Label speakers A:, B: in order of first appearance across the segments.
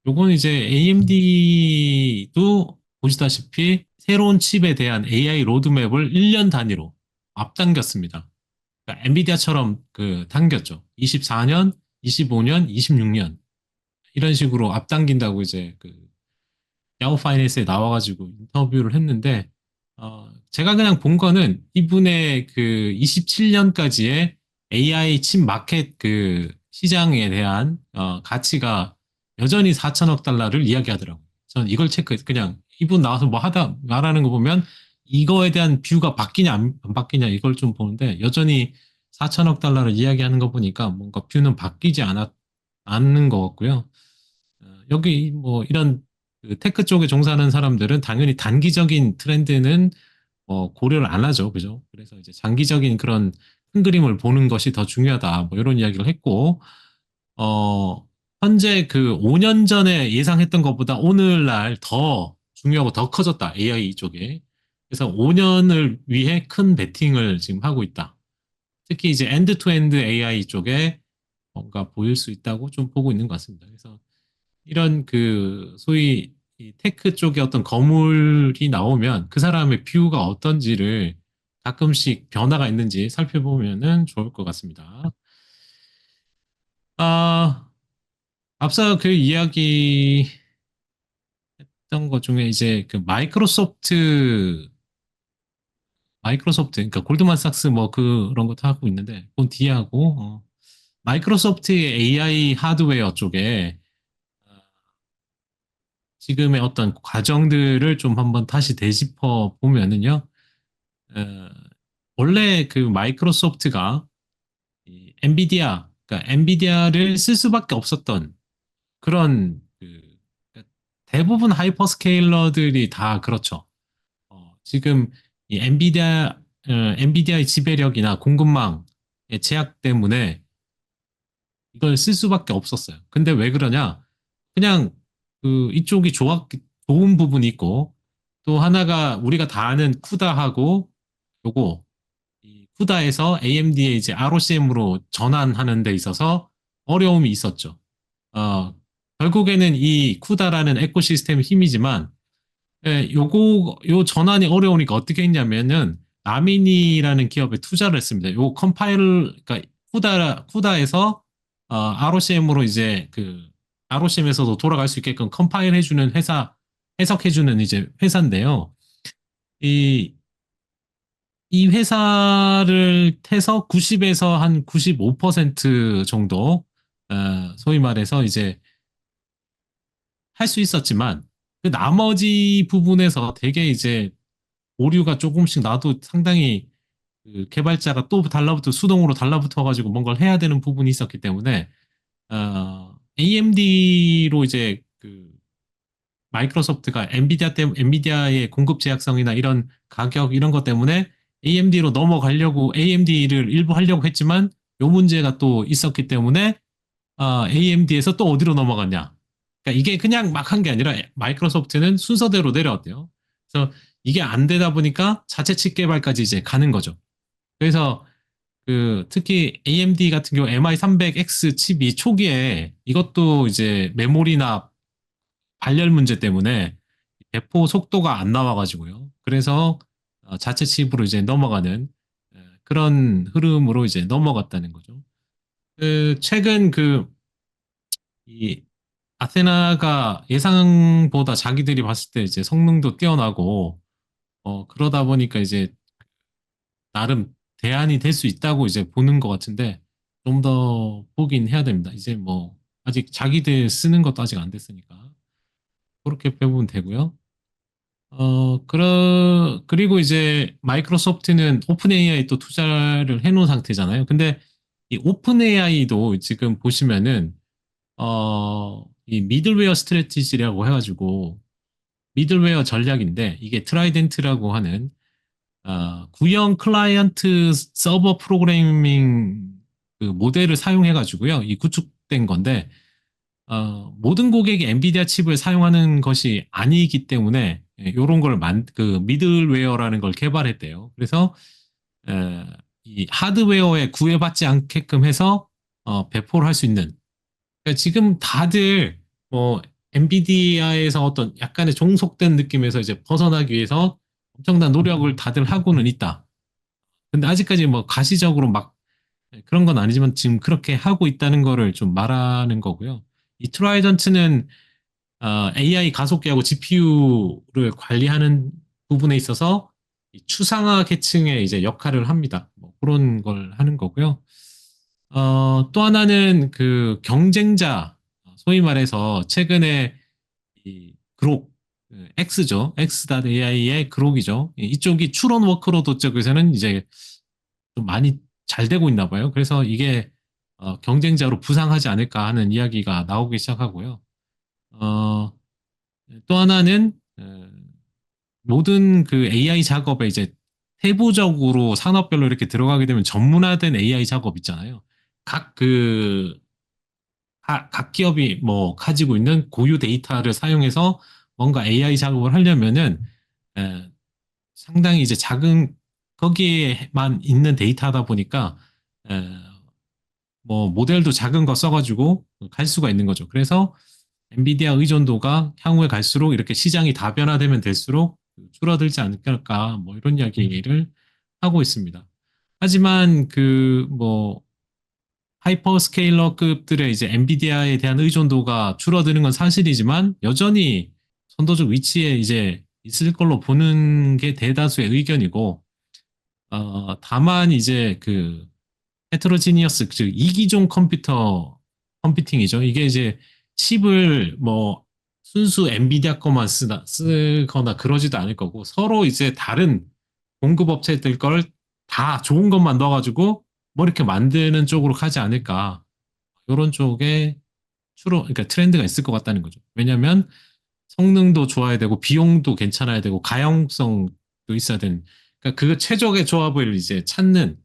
A: 요건 이제 AMD도 보시다시피 새로운 칩에 대한 AI 로드맵을 1년 단위로 앞당겼습니다. 그러니까 엔비디아처럼 그 당겼죠. 24년, 25년, 26년 이런 식으로 앞당긴다고 이제 그 야후 파이낸스에 나와가지고 인터뷰를 했는데 제가 그냥 본 거는 이분의 그 27년까지의 AI 칩 마켓 그 시장에 대한 가치가 여전히 4천억 달러를 이야기하더라고요. 저는 이걸 체크해서 그냥 이분 나와서 뭐 하다 말하는 거 보면 이거에 대한 뷰가 바뀌냐 안 바뀌냐 이걸 좀 보는데 여전히 4천억 달러를 이야기하는 거 보니까 뭔가 뷰는 바뀌지 않는 것 같고요. 여기 뭐 이런 그 테크 쪽에 종사하는 사람들은 당연히 단기적인 트렌드는 고려를 안 하죠. 그죠? 그래서 이제 장기적인 그런 큰 그림을 보는 것이 더 중요하다. 뭐 이런 이야기를 했고, 어, 현재 그 5년 전에 예상했던 것보다 오늘날 더 중요하고 더 커졌다. AI 쪽에. 그래서 5년을 위해 큰 베팅을 지금 하고 있다. 특히 이제 엔드 투 엔드 AI 쪽에 뭔가 보일 수 있다고 좀 보고 있는 것 같습니다. 그래서 이런 그 소위 이 테크 쪽에 어떤 거물이 나오면 그 사람의 뷰가 어떤지를 가끔씩 변화가 있는지 살펴보면은 좋을 것 같습니다. 아, 앞서 그 이야기 했던 것 중에 이제 그 마이크로소프트, 그러니까 골드만삭스 뭐 그런 것도 하고 있는데, 그건 뒤에 하고, 마이크로소프트의 AI 하드웨어 쪽에 지금의 어떤 과정들을 좀 한번 다시 되짚어 보면은요, 어, 원래 그 마이크로소프트가 이 엔비디아, 그러니까 엔비디아를 쓸 수밖에 없었던 그런 그 대부분 하이퍼스케일러들이 다 그렇죠. 지금 이 엔비디아의 지배력이나 공급망의 제약 때문에 이걸 쓸 수밖에 없었어요. 근데 왜 그러냐? 그냥 그 이쪽이 좋은 부분이 있고 또 하나가 우리가 다 아는 쿠다하고 요거 이 쿠다에서 AMD의 이제 ROCM으로 전환하는 데 있어서 어려움이 있었죠. 어, 결국에는 이 쿠다라는 에코시스템 힘이지만 요 전환이 어려우니까 어떻게 했냐면은 나민이라는 기업에 투자를 했습니다. 요 그러니까 쿠다에서 ROCM으로 이제 그 ROCM에서도 돌아갈 수 있게끔 컴파일 해주는 회사, 해석해주는 이제 회사인데요. 이, 이 회사를 해서 90에서 한 95% 정도, 소위 말해서 이제 할 수 있었지만, 그 나머지 부분에서 되게 이제 오류가 조금씩 나도 상당히 그 개발자가 또 수동으로 달라붙어가지고 뭔가를 해야 되는 부분이 있었기 때문에, AMD로 이제 그 마이크로소프트가 엔비디아의 공급 제약성이나 이런 가격 이런 것 때문에 AMD로 넘어가려고 AMD를 일부 하려고 했지만 요 문제가 또 있었기 때문에 AMD에서 또 어디로 넘어갔냐? 그러니까 이게 그냥 막 한 게 아니라 마이크로소프트는 순서대로 내려왔대요. 그래서 이게 안 되다 보니까 자체 칩 개발까지 이제 가는 거죠. 그래서 그 특히 AMD 같은 경우 MI300X 칩이 초기에 이것도 이제 메모리나 발열 문제 때문에 배포 속도가 안 나와가지고요. 그래서 자체 칩으로 이제 넘어가는 그런 흐름으로 이제 넘어갔다는 거죠. 그 최근 이 아테나가 예상보다 자기들이 봤을 때 이제 성능도 뛰어나고 그러다 보니까 이제 나름 대안이 될 수 있다고 이제 보는 것 같은데 좀 더 보긴 해야 됩니다. 이제 뭐 아직 자기들 쓰는 것도 아직 안 됐으니까 그렇게 배우면 되고요. 그리고 이제 마이크로소프트는 오픈 AI 또 투자를 해놓은 상태잖아요. 근데 이 오픈 AI도 지금 보시면은, 이 미들웨어 스트래티지라고 해가지고, 미들웨어 전략인데, 이게 트라이덴트라고 하는, 구형 클라이언트 서버 프로그래밍 그 모델을 사용해가지고요. 이 구축된 건데, 모든 고객이 엔비디아 칩을 사용하는 것이 아니기 때문에 이런 그 미들웨어라는 걸 개발했대요. 그래서 에, 이 하드웨어에 구애받지 않게끔 해서 배포를 할 수 있는. 그러니까 지금 다들 뭐 엔비디아에서 어떤 약간의 종속된 느낌에서 이제 벗어나기 위해서 엄청난 노력을 다들 하고는 있다. 근데 아직까지 뭐 가시적으로 막 그런 건 아니지만 지금 그렇게 하고 있다는 거를 좀 말하는 거고요. 이 트라이던트는 AI 가속기하고 GPU를 관리하는 부분에 있어서 이 추상화 계층의 이제 역할을 합니다. 뭐 그런 걸 하는 거고요. 또 하나는 그 경쟁자, 소위 말해서 최근에 이 그록, X죠. X.AI의 그록이죠. 이쪽이 추론 워크로드 쪽에서는 이제 좀 많이 잘 되고 있나 봐요. 그래서 이게 경쟁자로 부상하지 않을까 하는 이야기가 나오기 시작하고요. 어, 또 하나는 모든 그 AI 작업에 이제 세부적으로 산업별로 이렇게 들어가게 되면 전문화된 AI 작업 있잖아요. 각 그, 각 기업이 뭐 가지고 있는 고유 데이터를 사용해서 뭔가 AI 작업을 하려면은 에, 상당히 이제 작은 거기에만 있는 데이터다 보니까 에, 뭐 모델도 작은 거 써가지고 갈 수가 있는 거죠. 그래서 엔비디아 의존도가 향후에 갈수록 이렇게 시장이 다변화되면 될수록 줄어들지 않을까 뭐 이런 이야기를 하고 있습니다. 하지만 그 뭐 하이퍼스케일러급들의 이제 엔비디아에 대한 의존도가 줄어드는 건 사실이지만 여전히 선도적 위치에 이제 있을 걸로 보는 게 대다수의 의견이고 다만 이제 그 헤테로지니어스 즉 이기종 컴퓨팅이죠. 이게 이제 칩을 뭐 순수 엔비디아 거만 쓰거나 그러지도 않을 거고 서로 이제 다른 공급 업체들 걸 다 좋은 것만 넣어가지고 뭐 이렇게 만드는 쪽으로 가지 않을까 이런 쪽에 그러니까 트렌드가 있을 것 같다는 거죠. 왜냐하면 성능도 좋아야 되고 비용도 괜찮아야 되고 가용성도 있어야 되는 그러니까 그 최적의 조합을 이제 찾는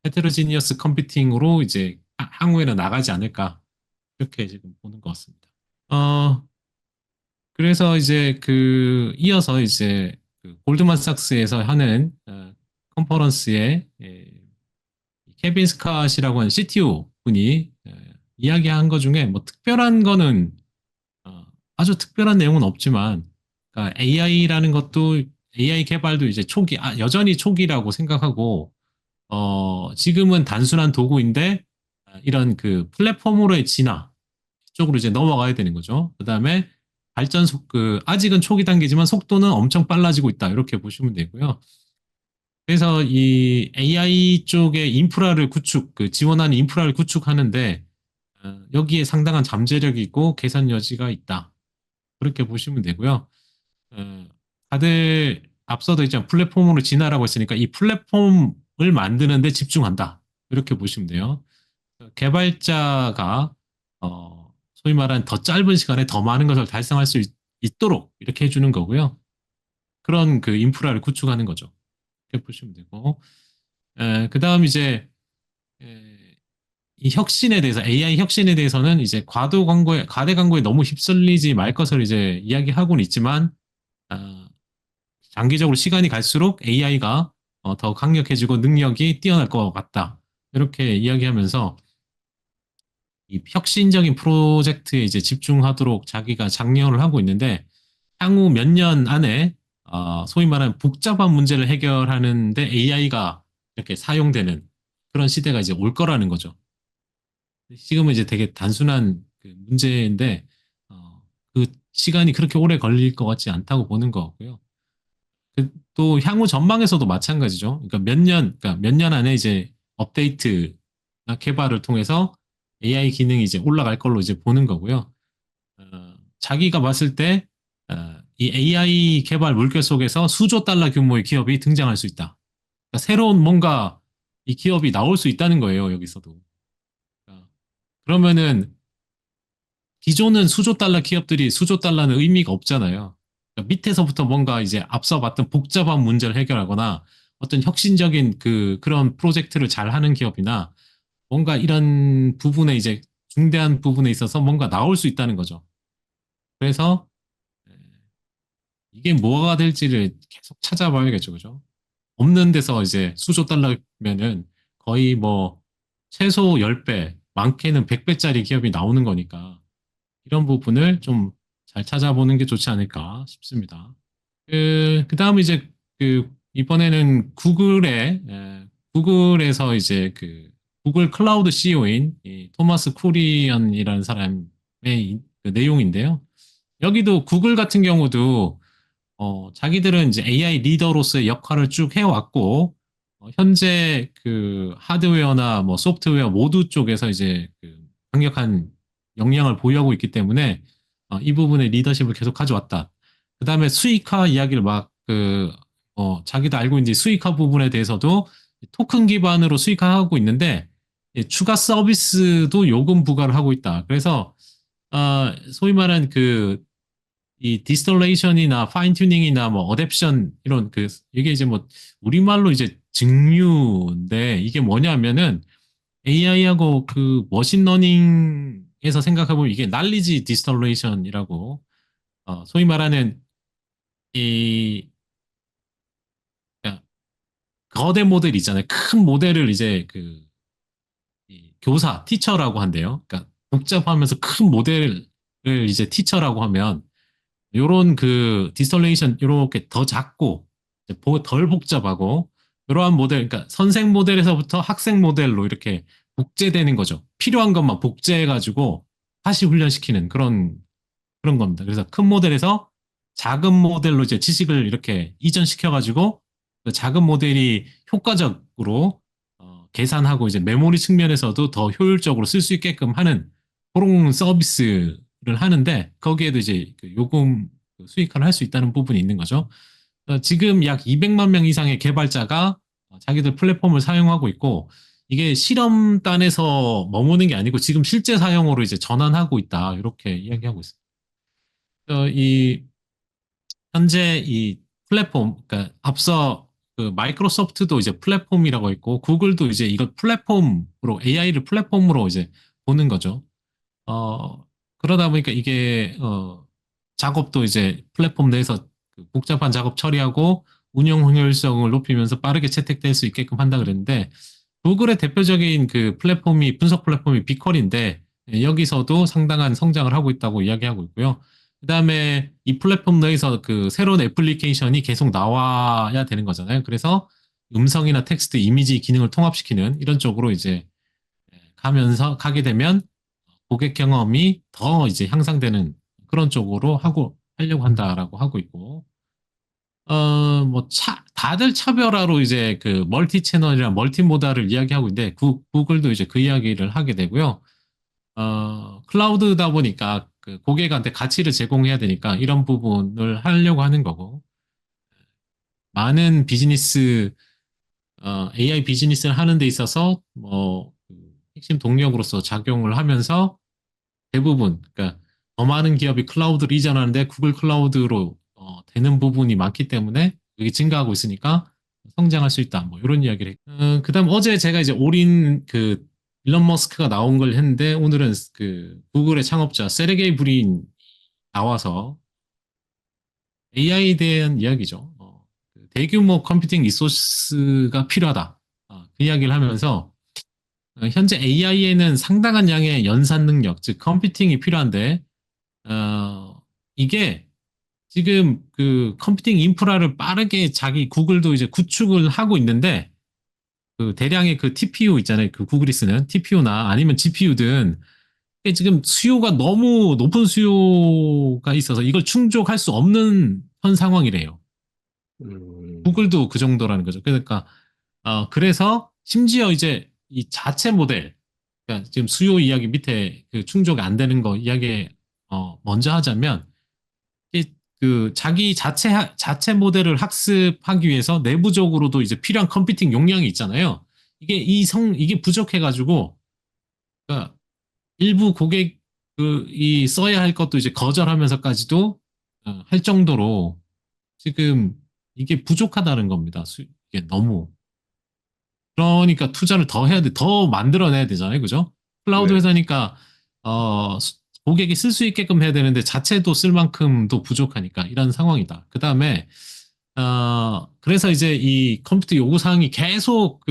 A: 헤테로지니어스 컴퓨팅으로 이제 향후에는 나가지 않을까 이렇게 지금 보는 것 같습니다. 어 그래서 이제 그 이어서 이제 그 골드만삭스에서 하는 컨퍼런스에 케빈 스캇이라고 하는 CTO 분이 이야기한 것 중에 뭐 특별한 거는 아주 특별한 내용은 없지만 그러니까 AI라는 것도 AI 개발도 이제 초기 여전히 초기라고 생각하고 지금은 단순한 도구인데 이런 그 플랫폼으로의 진화 쪽으로 이제 넘어가야 되는 거죠. 그다음에 발전 아직은 초기 단계지만 속도는 엄청 빨라지고 있다. 이렇게 보시면 되고요. 그래서 이 AI 쪽의 인프라를 지원하는 인프라를 구축하는데 여기에 상당한 잠재력이 있고 개선 여지가 있다. 그렇게 보시면 되고요. 어, 다들 앞서도 있잖아 플랫폼으로 진화라고 했으니까 이 플랫폼을 만드는 데 집중한다. 이렇게 보시면 돼요. 개발자가 소위 말하는 더 짧은 시간에 더 많은 것을 달성할 수 있도록 이렇게 해주는 거고요. 그런 그 인프라를 구축하는 거죠. 이렇게 보시면 되고 그다음 이제 에, 이 혁신에 대해서 AI 혁신에 대해서는 이제 과대 광고에 너무 휩쓸리지 말 것을 이제 이야기하고는 있지만 어, 장기적으로 시간이 갈수록 AI가 더 강력해지고 능력이 뛰어날 것 같다. 이렇게 이야기하면서 이 혁신적인 프로젝트에 이제 집중하도록 자기가 장려를 하고 있는데 향후 몇 년 안에 소위 말하는 복잡한 문제를 해결하는데 AI가 이렇게 사용되는 그런 시대가 이제 올 거라는 거죠. 지금은 이제 되게 단순한 그 문제인데 그 시간이 그렇게 오래 걸릴 것 같지 않다고 보는 것 같고요. 또 향후 전망에서도 마찬가지죠. 그러니까 몇 년 안에 이제 업데이트나 개발을 통해서 AI 기능이 이제 올라갈 걸로 이제 보는 거고요. 자기가 봤을 때, 이 AI 개발 물결 속에서 수조 달러 규모의 기업이 등장할 수 있다. 그러니까 새로운 뭔가 이 기업이 나올 수 있다는 거예요, 여기서도. 그러면은 기존은 수조 달러 기업들이 수조 달러는 의미가 없잖아요. 그러니까 밑에서부터 뭔가 이제 앞서 봤던 복잡한 문제를 해결하거나 어떤 혁신적인 그런 프로젝트를 잘 하는 기업이나 뭔가 이런 부분에 이제 중대한 부분에 있어서 뭔가 나올 수 있다는 거죠. 그래서 이게 뭐가 될지를 계속 찾아봐야겠죠, 그죠? 없는 데서 이제 수조 달러면은 거의 뭐 최소 10배, 많게는 100배짜리 기업이 나오는 거니까 이런 부분을 좀 잘 찾아보는 게 좋지 않을까 싶습니다. 그다음에 이제 이번에는 구글에서 이제 구글 클라우드 CEO인 이 토마스 쿠리언이라는 사람의 그 내용인데요. 여기도 구글 같은 경우도 자기들은 이제 AI 리더로서의 역할을 쭉 해왔고, 현재 하드웨어나 뭐 소프트웨어 모두 쪽에서 이제 강력한 역량을 보유하고 있기 때문에 이 부분의 리더십을 계속 가져왔다. 그 다음에 수익화 이야기를 자기도 알고 있는지 수익화 부분에 대해서도 토큰 기반으로 수익화하고 있는데, 추가 서비스도 요금 부과를 하고 있다. 그래서, 소위 말하는 이 디스톨레이션이나 파인 튜닝이나 뭐 어댑션 이런 이게 이제 뭐 우리말로 이제 증류인데 이게 뭐냐면은 AI하고 머신러닝에서 생각해보면 이게 날리지 디스톨레이션이라고 소위 말하는 이 그러니까 거대 모델 있잖아요. 큰 모델을 이제 이 교사 티처라고 한대요. 그러니까 복잡하면서 큰 모델을 이제 티처라고 하면 요런 디스톨레이션 이렇게 더 작고 이제 덜 복잡하고 이러한 모델, 그러니까 선생 모델에서부터 학생 모델로 이렇게 복제되는 거죠. 필요한 것만 복제해가지고 다시 훈련시키는 그런 겁니다. 그래서 큰 모델에서 작은 모델로 이제 지식을 이렇게 이전시켜가지고 그 작은 모델이 효과적으로 계산하고 이제 메모리 측면에서도 더 효율적으로 쓸 수 있게끔 하는 그런 서비스를 하는데 거기에도 이제 요금 수익화를 할 수 있다는 부분이 있는 거죠. 지금 약 200만 명 이상의 개발자가 자기들 플랫폼을 사용하고 있고 이게 실험단에서 머무는 게 아니고 지금 실제 사용으로 이제 전환하고 있다. 이렇게 이야기하고 있습니다. 이 현재 이 플랫폼, 그러니까 앞서 마이크로소프트도 이제 플랫폼이라고 있고 구글도 이제 이걸 플랫폼으로 AI를 플랫폼으로 이제 보는 거죠. 어, 그러다 보니까 이게 작업도 이제 플랫폼 내에서 복잡한 작업 처리하고 운영 효율성을 높이면서 빠르게 채택될 수 있게끔 한다 그랬는데 구글의 대표적인 분석 플랫폼이 비퀄인데 여기서도 상당한 성장을 하고 있다고 이야기하고 있고요. 그다음에 이 플랫폼 내에서 새로운 애플리케이션이 계속 나와야 되는 거잖아요. 그래서 음성이나 텍스트, 이미지 기능을 통합시키는 이런 쪽으로 이제 가게 되면 고객 경험이 더 이제 향상되는 그런 쪽으로 하려고 한다라고 하고 있고, 다들 차별화로 이제 멀티 채널이랑 멀티 모달을 이야기하고 있는데, 구글도 이제 그 이야기를 하게 되고요. 클라우드다 보니까 고객한테 가치를 제공해야 되니까 이런 부분을 하려고 하는 거고, 많은 AI 비즈니스를 하는 데 있어서 핵심 동력으로서 작용을 하면서 대부분, 그러니까 더 많은 기업이 클라우드를 이전하는데 구글 클라우드로 되는 부분이 많기 때문에 그게 증가하고 있으니까 성장할 수 있다. 뭐 이런 이야기를 그다음 어제 제가 이제 일론 머스크가 나온 걸 했는데 오늘은 구글의 창업자 세르게이 브린 나와서 AI에 대한 이야기죠. 대규모 컴퓨팅 리소스가 필요하다. 그 이야기를 하면서 현재 AI에는 상당한 양의 연산 능력, 즉 컴퓨팅이 필요한데 이게 지금 컴퓨팅 인프라를 빠르게 구글도 이제 구축을 하고 있는데 대량의 TPU 있잖아요. 구글이 쓰는 TPU나 아니면 GPU든 지금 수요가 너무 높은 수요가 있어서 이걸 충족할 수 없는 현 상황이래요. 구글도 그 정도라는 거죠. 그러니까 그래서 심지어 이제 이 자체 모델, 그러니까 지금 수요 이야기 밑에 충족이 안 되는 거 이야기 먼저 하자면 자기 자체 모델을 학습하기 위해서 내부적으로도 이제 필요한 컴퓨팅 용량이 있잖아요. 이게 부족해가지고 그러니까 일부 고객이 써야 할 것도 이제 거절하면서까지도 할 정도로 지금 이게 부족하다는 겁니다. 이게 너무. 그러니까 투자를 더 해야 돼, 더 만들어내야 되잖아요. 그죠? 클라우드
B: 네.
A: 회사니까, 고객이 쓸 수 있게끔 해야 되는데 자체도 쓸 만큼도 부족하니까 이런 상황이다. 그 다음에, 그래서 이제 이 컴퓨터 요구사항이 계속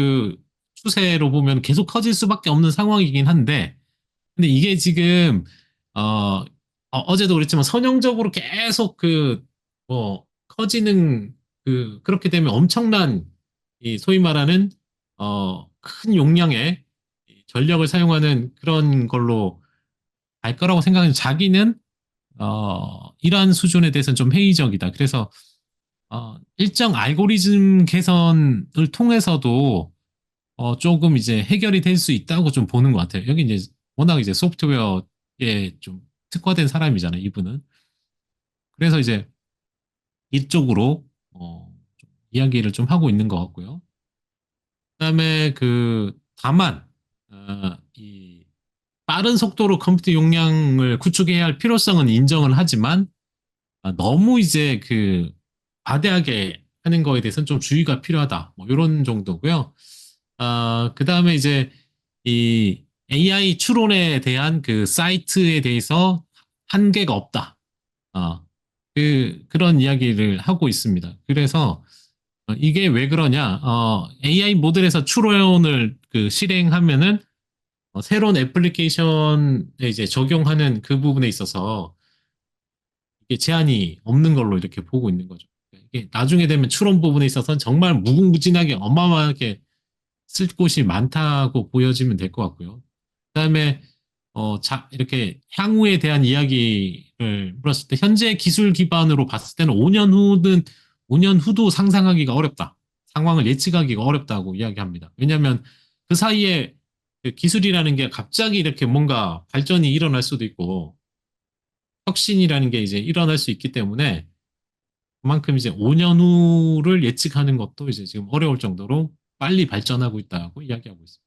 A: 추세로 보면 계속 커질 수밖에 없는 상황이긴 한데, 근데 이게 지금, 어, 어제도 그랬지만 선형적으로 계속 커지는 그렇게 되면 엄청난 이 소위 말하는 큰 용량의 이 전력을 사용하는 그런 걸로 갈 거라고 생각하는 자기는 이러한 수준에 대해서는 좀 회의적이다. 그래서 일정 알고리즘 개선을 통해서도 조금 이제 해결이 될 수 있다고 좀 보는 것 같아요. 여기 이제 워낙 이제 소프트웨어에 좀 특화된 사람이잖아요, 이분은. 그래서 이제 이쪽으로 좀 이야기를 좀 하고 있는 것 같고요. 그다음에 다만 이 빠른 속도로 컴퓨터 용량을 구축해야 할 필요성은 인정을 하지만 너무 이제 과대하게 하는 거에 대해서는 좀 주의가 필요하다. 뭐 이런 정도고요. 그다음에 이제 이 AI 추론에 대한 그 사이트에 대해서 한계가 없다. 어, 그런 이야기를 하고 있습니다. 그래서 이게 왜 그러냐? AI 모델에서 추론을 실행하면은 새로운 애플리케이션에 이제 적용하는 그 부분에 있어서 이게 제한이 없는 걸로 이렇게 보고 있는 거죠. 이게 나중에 되면 추론 부분에 있어서는 정말 무궁무진하게 어마어마하게 쓸 곳이 많다고 보여지면 될 것 같고요. 그다음에 이렇게 향후에 대한 이야기를 물었을 때 현재 기술 기반으로 봤을 때는 5년 후도 상상하기가 어렵다. 상황을 예측하기가 어렵다고 이야기합니다. 왜냐하면 그 사이에 그 기술이라는 게 갑자기 이렇게 뭔가 발전이 일어날 수도 있고 혁신이라는 게 이제 일어날 수 있기 때문에 그만큼 이제 5년 후를 예측하는 것도 이제 지금 어려울 정도로 빨리 발전하고 있다고 이야기하고 있습니다.